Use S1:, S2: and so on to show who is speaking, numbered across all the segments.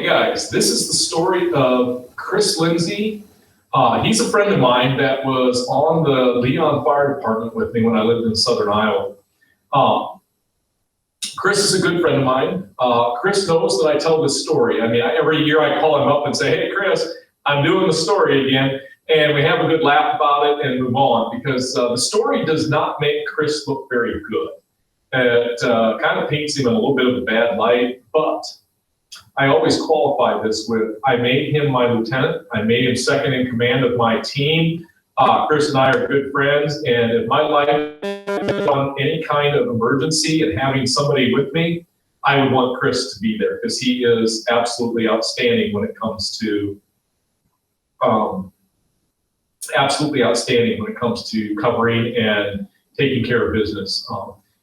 S1: guys, this is the story of Chris Lindsey. He's a friend of mine that was on the Leon Fire Department with me when I lived in Southern Iowa. Chris is a good friend of mine. Chris knows that I tell this story. I mean, every year I call him up and say, hey, Chris, I'm doing the story again. And we have a good laugh about it and move on, because the story does not make Chris look very good. It kind of paints him in a little bit of a bad light, but I always qualify this with, I made him my lieutenant. I made him second in command of my team. Chris and I are good friends, and if my life on any kind of emergency and having somebody with me, I would want Chris to be there, because he is absolutely outstanding when it comes to covering and taking care of business.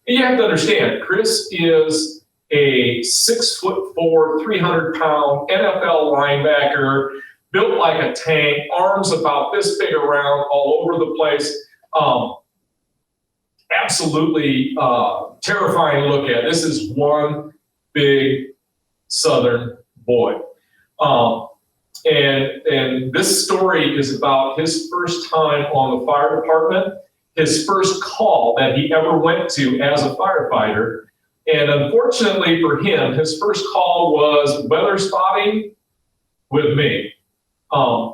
S1: And you have to understand, Chris is a 6'4", 300-pound NFL linebacker, built like a tank, arms about this big around, all over the place. Absolutely terrifying to look at. This is one big Southern boy. And this story is about his first time on the fire department, his first call that he ever went to as a firefighter. And unfortunately for him, his first call was weather spotting with me. And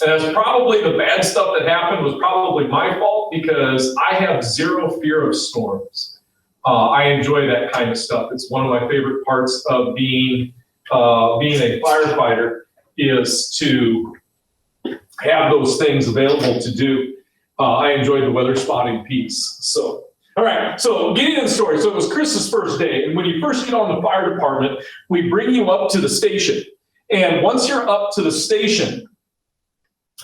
S1: that's probably the bad stuff that happened was probably my fault, because I have zero fear of storms. I enjoy that kind of stuff. It's one of my favorite parts of being a firefighter, is to have those things available to do. I enjoy the weather spotting piece. So, all right, so getting into the story. So it was Chris's first day, and when you first get on the fire department, we bring you up to the station. And once you're up to the station,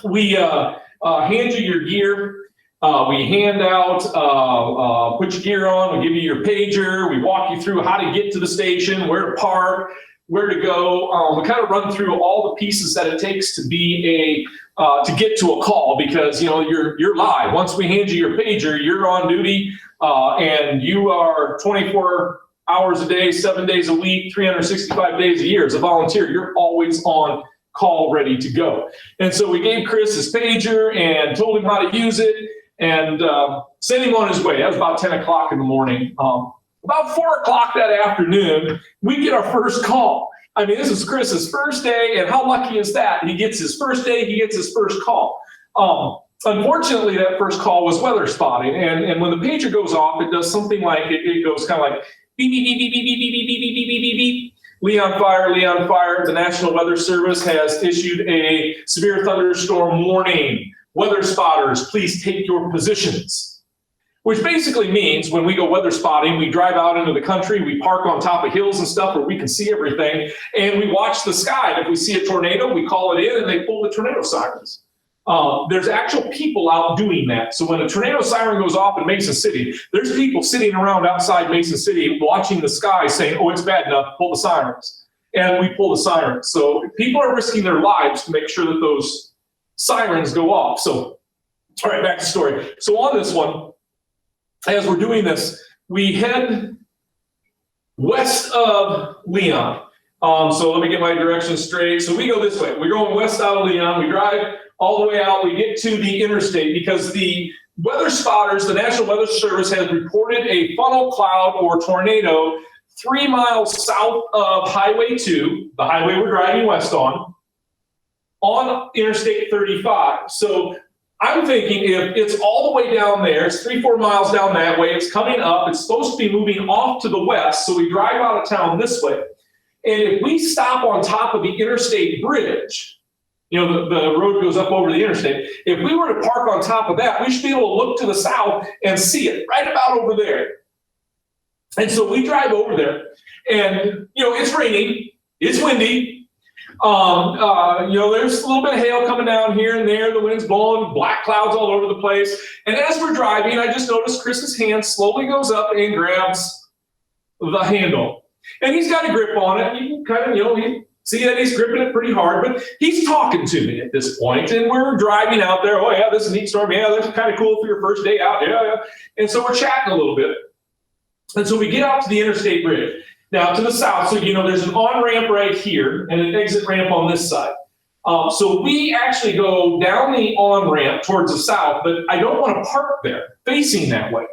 S1: we hand you your gear. We hand out, put your gear on, we give you your pager, we walk you through how to get to the station, where to park, where to go. We kind of run through all the pieces that it takes to be to get to a call, because you're live. Once we hand you your pager, you're on duty, and you are 24 hours a day, 7 days a week, 365 days a year. As a volunteer, you're always on call, ready to go. And so we gave Chris his pager and told him how to use it, and sent him on his way. That was about 10 o'clock in the morning. About 4 o'clock that afternoon, we get our first call. I mean, this is Chris's first day, and how lucky is that? He gets his first day, he gets his first call. Unfortunately, that first call was weather spotting, and when the pager goes off, it does something like, it goes kind of like beep, beep, beep, beep, beep, beep, beep, beep, beep, beep, beep, beep, beep. Leon Fire. The National Weather Service has issued a severe thunderstorm warning. Weather spotters, please take your positions. Which basically means when we go weather spotting, we drive out into the country, we park on top of hills and stuff where we can see everything, and we watch the sky. And if we see a tornado, we call it in and they pull the tornado sirens. There's actual people out doing that. So when a tornado siren goes off in Mason City, there's people sitting around outside Mason City watching the sky saying, oh, it's bad enough, pull the sirens. And we pull the sirens. So people are risking their lives to make sure that those sirens go off. So, all right, back to the story. So on this one, as we're doing this, we head west of Leon. So let me get my directions straight. So we go this way. We're going west out of Leon. We drive all the way out. We get to the interstate, because the weather spotters, the National Weather Service, has reported a funnel cloud or tornado 3 miles south of Highway 2, the highway we're driving west on Interstate 35. So I'm thinking if it's all the way down there, it's 3-4 miles down that way, it's coming up, it's supposed to be moving off to the west, so we drive out of town this way. And if we stop on top of the interstate bridge, the road goes up over the interstate, if we were to park on top of that, we should be able to look to the south and see it right about over there. And so we drive over there, and it's raining, it's windy. There's a little bit of hail coming down here and there. The wind's blowing, black clouds all over the place. And as we're driving, I just noticed Chris's hand slowly goes up and grabs the handle. And he's got a grip on it. You can kind of, you see that he's gripping it pretty hard, but he's talking to me at this point. And we're driving out there. Oh, yeah, this is a neat storm. Yeah, that's kind of cool for your first day out. Yeah. And so we're chatting a little bit. And so we get out to the interstate bridge. Now to the south, so there's an on-ramp right here and an exit ramp on this side. So we actually go down the on-ramp towards the south, but I don't want to park there, facing that way.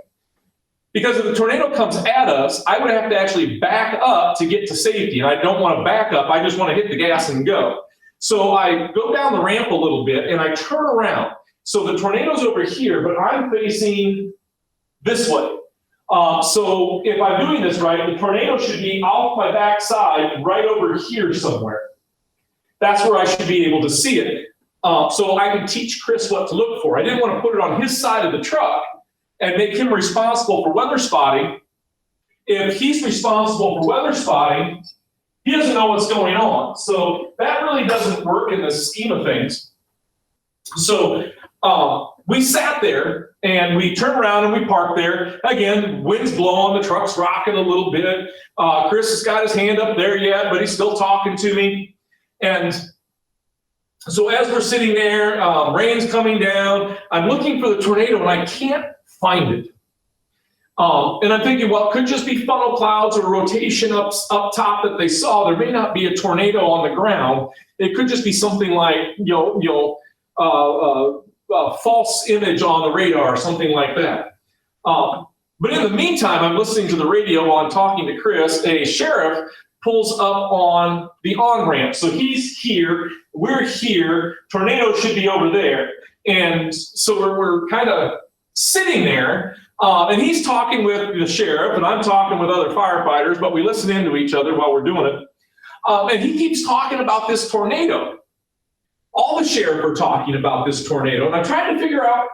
S1: Because if the tornado comes at us, I would have to actually back up to get to safety, and I don't want to back up, I just want to hit the gas and go. So I go down the ramp a little bit, and I turn around. So the tornado's over here, but I'm facing this way. So if I'm doing this right, the tornado should be off my backside right over here somewhere. That's where I should be able to see it. So I can teach Chris what to look for. I didn't want to put it on his side of the truck and make him responsible for weather spotting. If he's responsible for weather spotting, he doesn't know what's going on. So that really doesn't work in the scheme of things. So we sat there and we turned around and we parked there. Again, wind's blowing, the truck's rocking a little bit. Chris has got his hand up there yet, but he's still talking to me. And so as we're sitting there, rain's coming down, I'm looking for the tornado and I can't find it. And I'm thinking, well, it could just be funnel clouds or rotation up top that they saw. There may not be a tornado on the ground. It could just be something like, false image on the radar, something like that. But in the meantime, I'm listening to the radio while I'm talking to Chris. A sheriff pulls up on the on-ramp. So he's here, we're here, tornado should be over there. And so we're kind of sitting there, and he's talking with the sheriff, and I'm talking with other firefighters, but we listen into each other while we're doing it. And he keeps talking about this tornado. All the sheriff are talking about this tornado, and I'm trying to figure out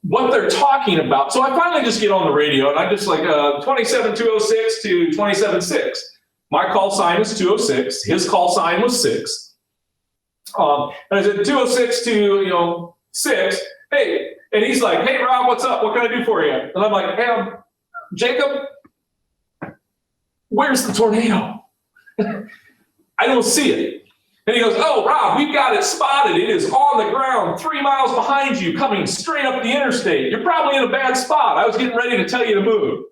S1: what they're talking about. So I finally just get on the radio, and I just like 27206 to 276. My call sign is 206. His call sign was 6. And I said 206 to 6. Hey, and he's like, hey Rob, what's up? What can I do for you? And I'm like, hey, Jacob, where's the tornado? I don't see it. And he goes, oh, Rob, we've got it spotted. It is on the ground 3 miles behind you, coming straight up the interstate. You're probably in a bad spot. I was getting ready to tell you to move.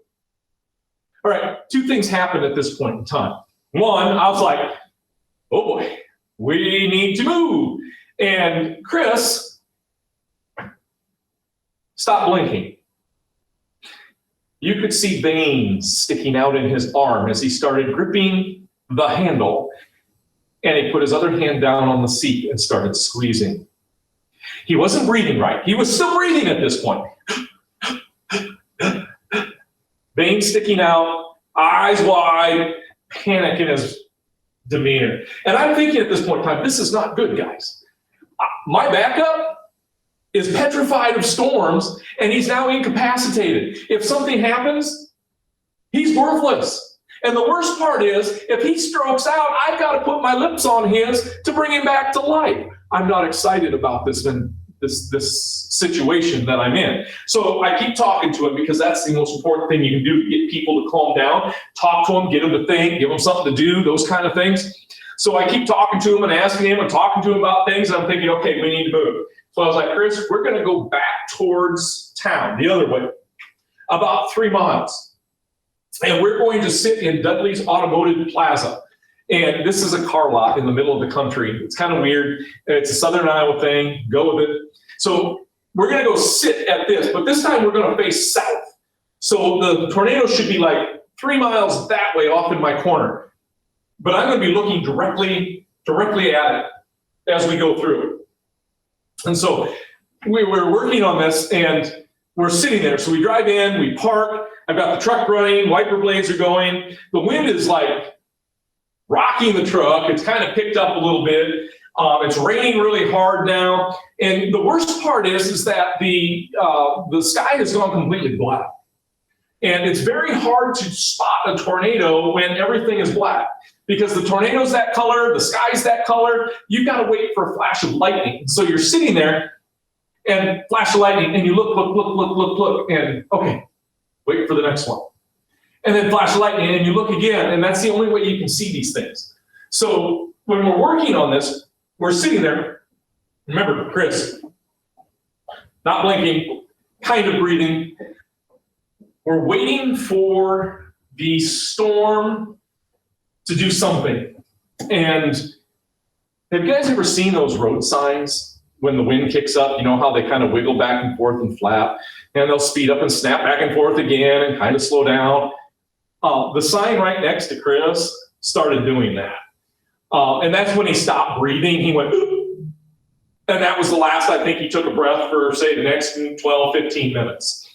S1: All right, 2 things happened at this point in time. One, I was like, oh boy, we need to move. And Chris stopped blinking. You could see veins sticking out in his arm as he started gripping the handle. And he put his other hand down on the seat and started squeezing. He wasn't breathing right. He was still breathing at this point. Veins sticking out, eyes wide, panic in his demeanor. And I'm thinking at this point in time, this is not good, guys. My backup is petrified of storms, and he's now incapacitated. If something happens, he's worthless. And the worst part is, if he strokes out, I've got to put my lips on his to bring him back to life. I'm not excited about this situation that I'm in. So I keep talking to him because that's the most important thing you can do to get people to calm down. Talk to them, get them to think, give them something to do, those kind of things. So I keep talking to him and asking him and talking to him about things. And I'm thinking, okay, we need to move. So I was like, Chris, we're going to go back towards town, the other way, about 3 miles. And we're going to sit in Dudley's Automotive Plaza. And this is a car lot in the middle of the country. It's kind of weird. It's a Southern Iowa thing. Go with it. So we're going to go sit at this, but this time we're going to face south. So the tornado should be like 3 miles that way off in my corner. But I'm going to be looking directly at it as we go through. And so we're working on this, and we're sitting there. So we drive in, we park. I've got the truck running, wiper blades are going. The wind is like rocking the truck. It's kind of picked up a little bit. It's raining really hard now. And the worst part is that the sky has gone completely black. And it's very hard to spot a tornado when everything is black, because the tornado's that color, the sky's that color. You've got to wait for a flash of lightning. So you're sitting there and flash of lightning, and you look, and okay, wait for the next one. And then flash of lightning, and you look again, and that's the only way you can see these things. So when we're working on this, we're sitting there. Remember, Chris, not blinking, kind of breathing. We're waiting for the storm to do something. And have you guys ever seen those road signs when the wind kicks up? You know how they kind of wiggle back and forth and flap, and they'll speed up and snap back and forth again and kind of slow down. The sign right next to Chris started doing that. And that's when he stopped breathing. He went, and that was the last I think he took a breath for, say, the next 12, 15 minutes.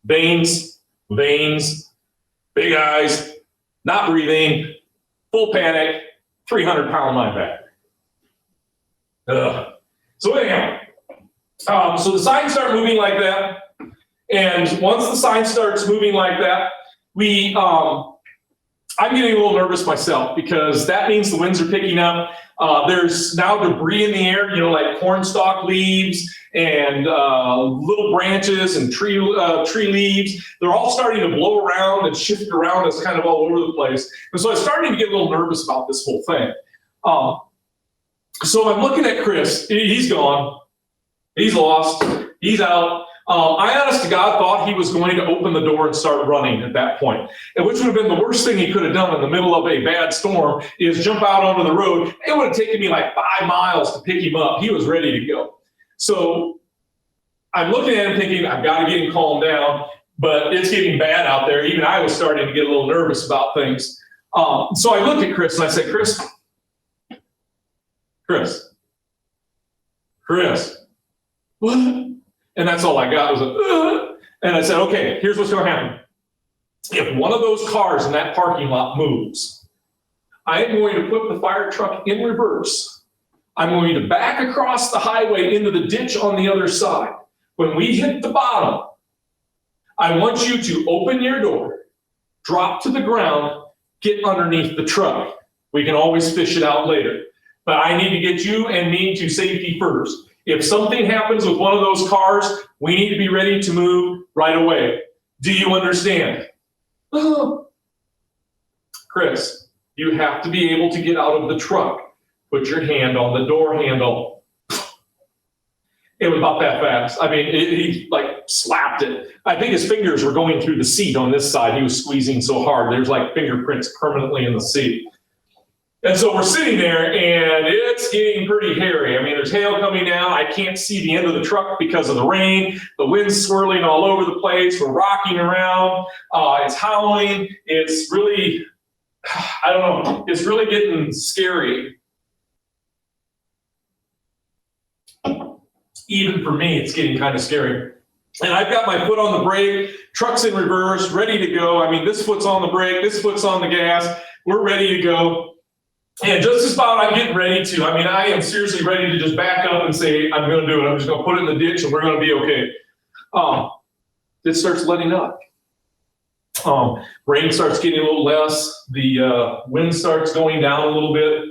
S1: Veins, big eyes, not breathing, full panic, 300-pound line back. So anyhow, so the signs start moving like that. And once the sign starts moving like that, I'm getting a little nervous myself because that means the winds are picking up. There's now debris in the air, like cornstalk leaves and little branches and tree leaves. They're all starting to blow around and shift around us kind of all over the place. And so I'm starting to get a little nervous about this whole thing. So I'm looking at Chris. He's gone. He's lost. He's out. I honest to God thought he was going to open the door and start running at that point, and which would have been the worst thing he could have done in the middle of a bad storm is jump out onto the road. It would have taken me like 5 miles to pick him up. He was ready to go. So I'm looking at him thinking, I've got to get him calmed down, but it's getting bad out there. Even I was starting to get a little nervous about things. So I looked at Chris and I said, Chris, what? And that's all I got was and I said, okay, here's what's going to happen. If one of those cars in that parking lot moves, I am going to put the fire truck in reverse. I'm going to back across the highway into the ditch on the other side. When we hit the bottom, I want you to open your door, drop to the ground, get underneath the truck. We can always fish it out later. But I need to get you and me to safety first. If something happens with one of those cars, we need to be ready to move right away. Do you understand? Chris, you have to be able to get out of the truck. Put your hand on the door handle. It was about that fast. I mean, he like slapped it. I think his fingers were going through the seat on this side. He was squeezing so hard. There's like fingerprints permanently in the seat. And so we're sitting there, and it's getting pretty hairy. I mean, there's hail coming down. I can't see the end of the truck because of the rain. The wind's swirling all over the place. We're rocking around. It's howling. It's really, I don't know, it's really getting scary. Even for me, it's getting kind of scary. And I've got my foot on the brake, truck's in reverse, ready to go. I mean, this foot's on the brake, this foot's on the gas. We're ready to go. And just as about I'm getting ready to, I mean, I am seriously ready to just back up and say, I'm going to do it. I'm just going to put it in the ditch and we're going to be okay. It starts letting up. Rain starts getting a little less. The wind starts going down a little bit.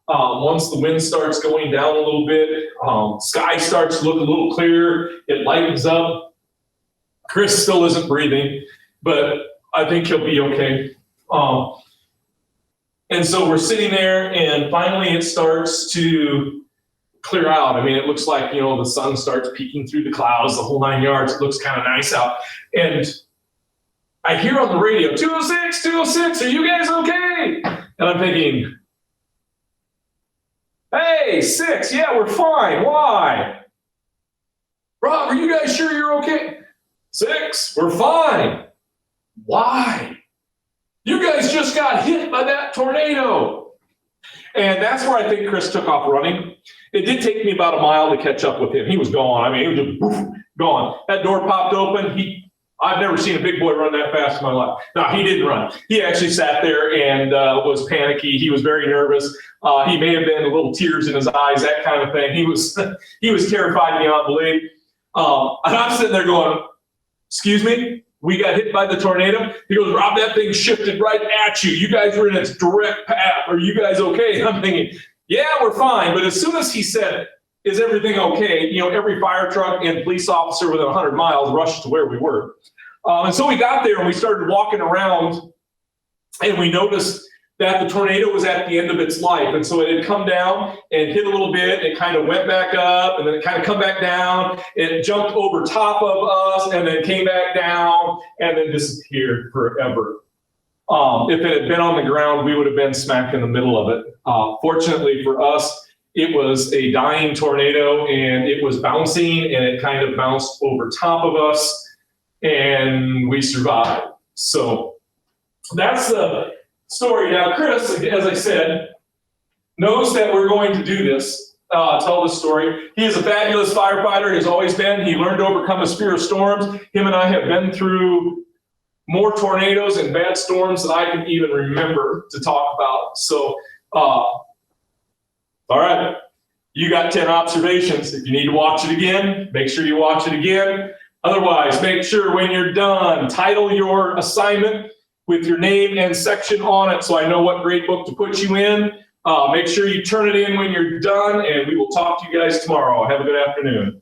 S1: Once the wind starts going down a little bit, sky starts to look a little clearer. It lightens up. Chris still isn't breathing, but I think he'll be okay. And so we're sitting there, and finally it starts to clear out. I mean, it looks like, the sun starts peeking through the clouds, the whole 9 yards. It looks kind of nice out. And I hear on the radio, 206, 206, are you guys okay? And I'm thinking, hey, 6, yeah, we're fine. Why? Rob, are you guys sure you're okay? 6, we're fine. Why? You guys just got hit by that tornado. And that's where I think Chris took off running. It did take me about a mile to catch up with him. He was gone. I mean, he was just poof, gone. That door popped open. I've never seen a big boy run that fast in my life. No, he didn't run. He actually sat there and was panicky. He was very nervous. He may have been a little tears in his eyes, that kind of thing. He was terrified beyond belief. And I'm sitting there going, excuse me? We got hit by the tornado. He goes, Rob, that thing shifted right at you. You guys were in its direct path. Are you guys okay? And I'm thinking, yeah, we're fine. But as soon as he said, is everything okay? Every fire truck and police officer within 100 miles rushed to where we were. And so we got there and we started walking around, and we noticed that the tornado was at the end of its life. And so it had come down and hit a little bit. It kind of went back up and then it kind of come back down. It jumped over top of us and then came back down and then disappeared forever. If it had been on the ground, we would have been smack in the middle of it. Fortunately for us, it was a dying tornado and it was bouncing and it kind of bounced over top of us and we survived. So that's the story. Now, Chris, as I said, knows that we're going to do this, tell this story. He is a fabulous firefighter. He's always been. He learned to overcome his fear of storms. Him and I have been through more tornadoes and bad storms than I can even remember to talk about. So, all right, you got 10 observations. If you need to watch it again, make sure you watch it again. Otherwise, make sure when you're done, title your assignment with your name and section on it so I know what grade book to put you in. Make sure you turn it in when you're done, and we will talk to you guys tomorrow. Have a good afternoon.